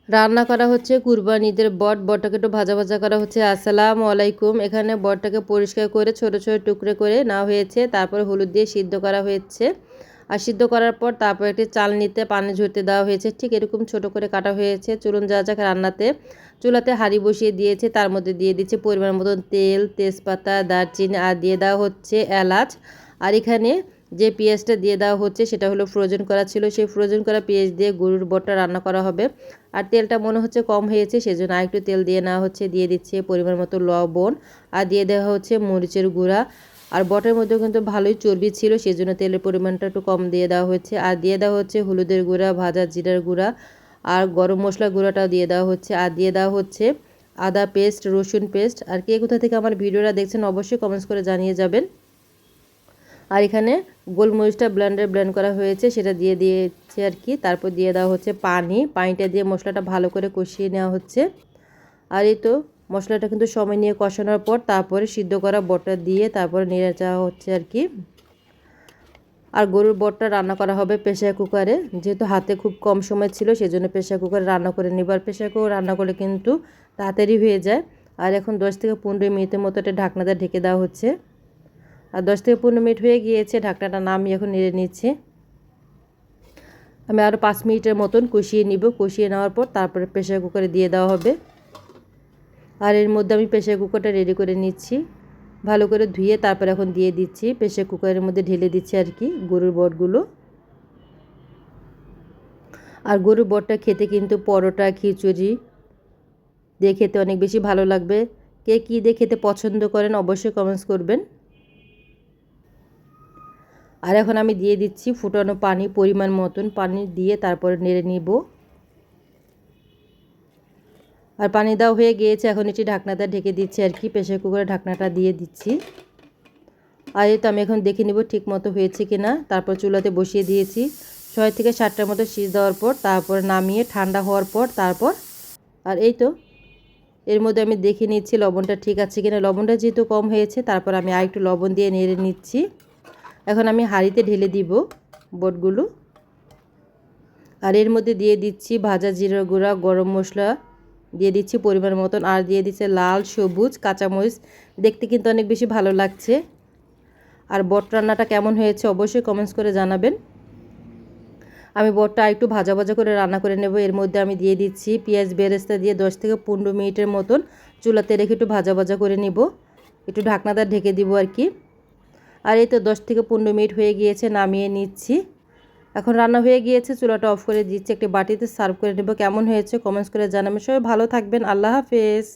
রান্না করা হচ্ছে কুরবানি ঈদের বট। বটটাকে একটু ভাজা ভাজা করা হচ্ছে। আসসালামু আলাইকুম। এখানে বটটাকে পরিষ্কার করে ছোট ছোট টুকরো করে নেওয়া হয়েছে। তারপর হলুদ দিয়ে সিদ্ধ করা হয়েছে। আর সিদ্ধ করার পর তারপর একটি চালনিতে পানি ঝরতে দেওয়া হয়েছে। ঠিক এরকম ছোট করে কাটা হয়েছে। চলুন যাওয়া যাক রান্নাতে। চুলাতে হাঁড়ি বসিয়ে দিয়েছে, তার মধ্যে দিয়ে দিচ্ছে পরিমাণ মতন তেল, তেজপাতা, দারচিনি আর দিয়ে দেওয়া হচ্ছে এলাচ। আর এখানে যে পেঁয়াজটা দিয়ে দেওয়া হচ্ছে সেটা হলো ফ্রোজেন করা ছিল। সেই ফ্রোজেন করা পেঁয়াজ দিয়ে গরুর বটটা রান্না করা হবে। আর তেলটা মনে হচ্ছে কম হয়েছে, সেজন্য আরেকটু তেল দিয়ে নেওয়া হচ্ছে। দিয়ে দিচ্ছে পরিমাণ মতো লবণ আর দিয়ে দেওয়া হচ্ছে মরিচের গুঁড়া। আর বটের মধ্যেও কিন্তু ভালোই চর্বি ছিল, সেজন্য তেলের পরিমাণটা একটু কম দিয়ে দেওয়া হচ্ছে। আর দিয়ে দেওয়া হচ্ছে হলুদের গুঁড়া, ভাজা জিরার গুঁড়া আর গরম মশলা গুঁড়াটাও দিয়ে দেওয়া হচ্ছে। আর দিয়ে দেওয়া হচ্ছে আদা পেস্ট, রসুন পেস্ট। আর কে কোথা থেকে আমার ভিডিওটা দেখছেন অবশ্যই কমেন্টস করে জানিয়ে যাবেন। আর এখানে গোলমরিচটা ব্লেন্ড করা হয়েছে, সেটা দিয়ে দিয়েছে আর কি। তারপর দিয়ে দেওয়া হচ্ছে পানিটা দিয়ে মশলাটা ভালো করে কষিয়ে নেওয়া হচ্ছে। আর এই তো মশলাটা কিন্তু সময় নিয়ে কষানোর পর তারপরে সিদ্ধ করা বটটা দিয়ে তারপরে নেড়ে চাওয়া হচ্ছে আর কি। আর গরুর বটটা রান্না করা হবে প্রেসার কুকারে, যেহেতু হাতে খুব কম সময় ছিল সেজন্য প্রেসার কুকারে রান্না করে নেব। আর প্রেসার কুকার রান্না করলে কিন্তু তাড়াতাড়ি হয়ে যায়। আর এখন 10 থেকে 15 মিনিটের মতো এটা ঢাকনাটা ঢেকে দেওয়া হচ্ছে। আর 10 থেকে 15 মিনিট হয়ে গিয়েছে, ঢাকনাটা নামিয়ে এখন নেড়ে নিচ্ছি। আমি আরও 5 মিনিটের মতন কষিয়ে নিব। কষিয়ে নেওয়ার পর তারপরে প্রেসার কুকারে দিয়ে দেওয়া হবে। আর এর মধ্যে আমি প্রেসার কুকারটা রেডি করে নিচ্ছি, ভালো করে ধুয়ে তারপর এখন দিয়ে দিচ্ছি। প্রেসার কুকারের মধ্যে ঢেলে দিচ্ছি আর কি গরুর বটগুলো। আর গরুর বটটা খেতে কিন্তু পরোটা, খিচুড়ি দিয়ে খেতে অনেক বেশি ভালো লাগবে। কে কী দিয়ে খেতে পছন্দ করেন অবশ্যই কমেন্টস করবেন। আর এখন আমি দিয়ে দিচ্ছি ফুটানো পানি, পরিমাণ মতন পানি দিয়ে তারপরে নেড়ে নিব। আর পানি দেওয়া হয়ে গিয়েছে, এখন এটি ঢাকনাটা ঢেকে দিচ্ছি আর কি। প্রেসার কুকারের ঢাকনাটা দিয়ে দিচ্ছি। আর এই তো আমি এখন দেখে নিব ঠিক মতো হয়েছে কি না। তারপর চুলাতে বসিয়ে দিয়েছি। 6 থেকে 7টার মতো সিজ দেওয়ার পর তারপর নামিয়ে ঠান্ডা হওয়ার পর তারপর আর এই তো এর মধ্যে আমি দেখে নিচ্ছি লবণটা ঠিক আছে কিনা। লবণটা যেহেতু কম হয়েছে তারপর আমি আরেকটু লবণ দিয়ে নেড়ে নিচ্ছি। এখন আমি হাঁড়িতে ঢেলে দিব বটগুলো। আর এর মধ্যে দিয়ে দিচ্ছি ভাজা জিরার গুঁড়া, গরম মশলা দিয়ে দিচ্ছি পরিমাণ মতন। আর দিয়ে দিচ্ছে লাল, সবুজ কাঁচামরিচ। দেখতে কিন্তু অনেক বেশি ভালো লাগছে। আর বট রান্নাটা কেমন হয়েছে অবশ্যই কমেন্টস করে জানাবেন। আমি বটটা একটু ভাজা ভাজা করে রান্না করে নেব। এর মধ্যে আমি দিয়ে দিচ্ছি পেঁয়াজ বেরেস্তা দিয়ে 10 থেকে 15 মিনিটের মতন চুলাতে রেখে একটু ভাজা ভাজা করে নিব। একটু ঢাকনাটা ঢেকে দিব আর কি। আর এই তো 10 থেকে 15 মিনিট হয়ে গিয়েছে, নামিয়ে নিচ্ছি। এখন রান্না হয়ে গিয়েছে, চুলাটা অফ করে দিচ্ছি। একটি বাটিতে সার্ভ করে নেব। কেমন হয়েছে কমেন্টস করে জানাবেন। সবাই ভালো থাকবেন। আল্লাহ হাফেজ।